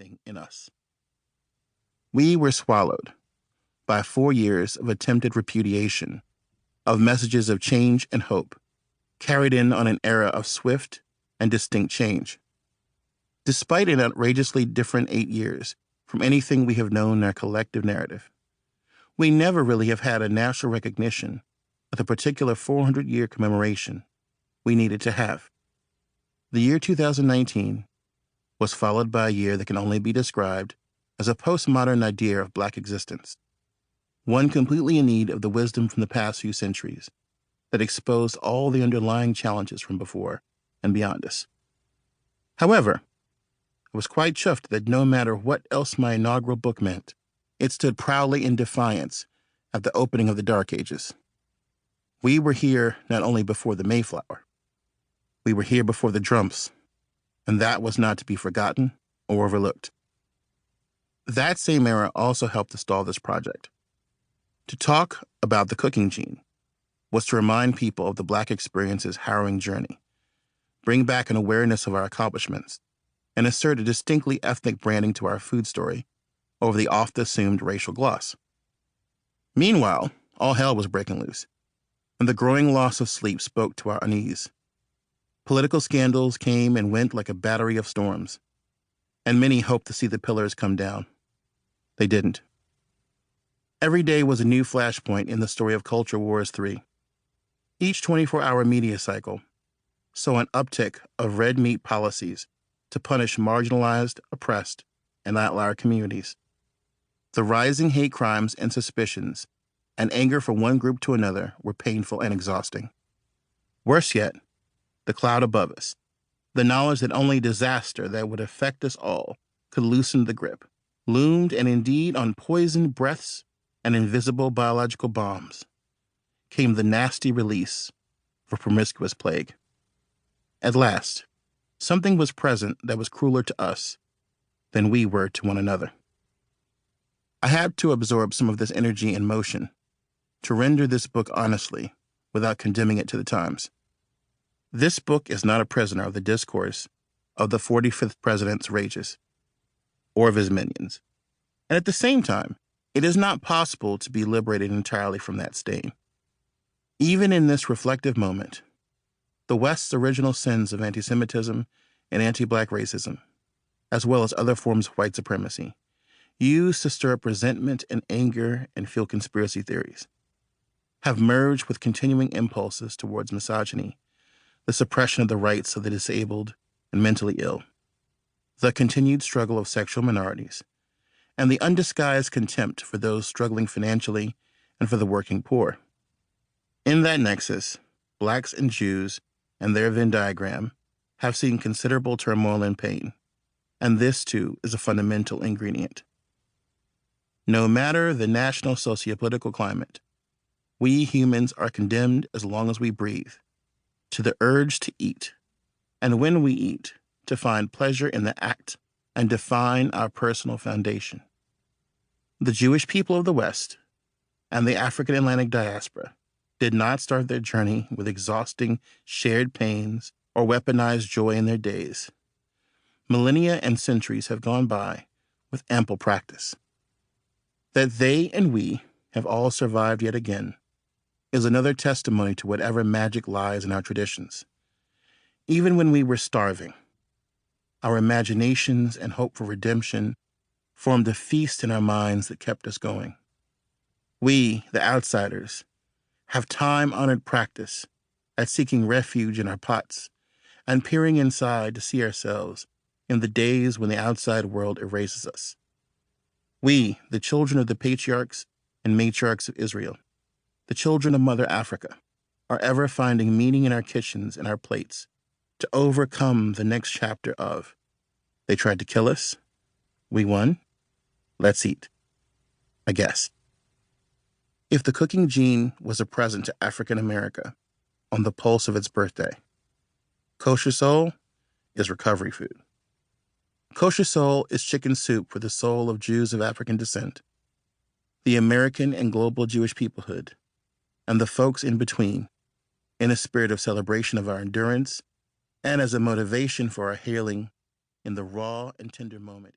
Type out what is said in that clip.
anything in us. We were swallowed by 4 years of attempted repudiation, of messages of change and hope, carried in on an era of swift and distinct change. Despite an outrageously different 8 years from anything we have known in our collective narrative, we never really have had a national recognition of the particular 400-year commemoration we needed to have. The year 2019 was followed by a year that can only be described as a postmodern idea of Black existence, one completely in need of the wisdom from the past few centuries that exposed all the underlying challenges from before and beyond us. However, I was quite chuffed that no matter what else my inaugural book meant, it stood proudly in defiance at the opening of the Dark Ages. We were here not only before the Mayflower, we were here before the Drumps, and that was not to be forgotten or overlooked. That same era also helped to stall this project. To talk about the cooking gene was to remind people of the Black experience's harrowing journey, bring back an awareness of our accomplishments, and assert a distinctly ethnic branding to our food story over the oft-assumed racial gloss. Meanwhile, all hell was breaking loose, and the growing loss of sleep spoke to our unease. Political scandals came and went like a battery of storms, and many hoped to see the pillars come down. They didn't. Every day was a new flashpoint in the story of Culture Wars 3. Each 24-hour media cycle saw an uptick of red meat policies to punish marginalized, oppressed, and outlier communities. The rising hate crimes and suspicions and anger from one group to another were painful and exhausting. Worse yet, the cloud above us, the knowledge that only disaster that would affect us all could loosen the grip, loomed and indeed on poisoned breaths and invisible biological bombs, came the nasty release of a promiscuous plague. At last, something was present that was crueler to us than we were to one another. I had to absorb some of this energy and motion to render this book honestly without condemning it to the times. This book is not a prisoner of the discourse of the 45th president's rages or of his minions. And at the same time, it is not possible to be liberated entirely from that stain. Even in this reflective moment, the West's original sins of anti-Semitism and anti-Black racism, as well as other forms of white supremacy, used to stir up resentment and anger and fuel conspiracy theories, have merged with continuing impulses towards misogyny, the suppression of the rights of the disabled and mentally ill, the continued struggle of sexual minorities, and the undisguised contempt for those struggling financially and for the working poor. In that nexus, Blacks and Jews and their Venn diagram have seen considerable turmoil and pain, and this, too, is a fundamental ingredient. No matter the national sociopolitical climate, we humans are condemned as long as we breathe to the urge to eat, and when we eat, to find pleasure in the act and define our personal foundation. The Jewish people of the West and the African Atlantic diaspora did not start their journey with exhausting shared pains or weaponized joy in their days. Millennia and centuries have gone by with ample practice. That they and we have all survived yet again is another testimony to whatever magic lies in our traditions. Even when we were starving, our imaginations and hope for redemption formed a feast in our minds that kept us going. We, the outsiders, have time-honored practice at seeking refuge in our pots and peering inside to see ourselves in the days when the outside world erases us. We, the children of the patriarchs and matriarchs of Israel, the children of Mother Africa, are ever finding meaning in our kitchens and our plates to overcome the next chapter of, they tried to kill us, we won, let's eat. I guess. If the cooking gene was a present to African America on the pulse of its birthday, Kosher Soul is recovery food. Kosher Soul is chicken soup for the soul of Jews of African descent, the American and global Jewish peoplehood, and the folks in between, in a spirit of celebration of our endurance and as a motivation for our healing in the raw and tender moment.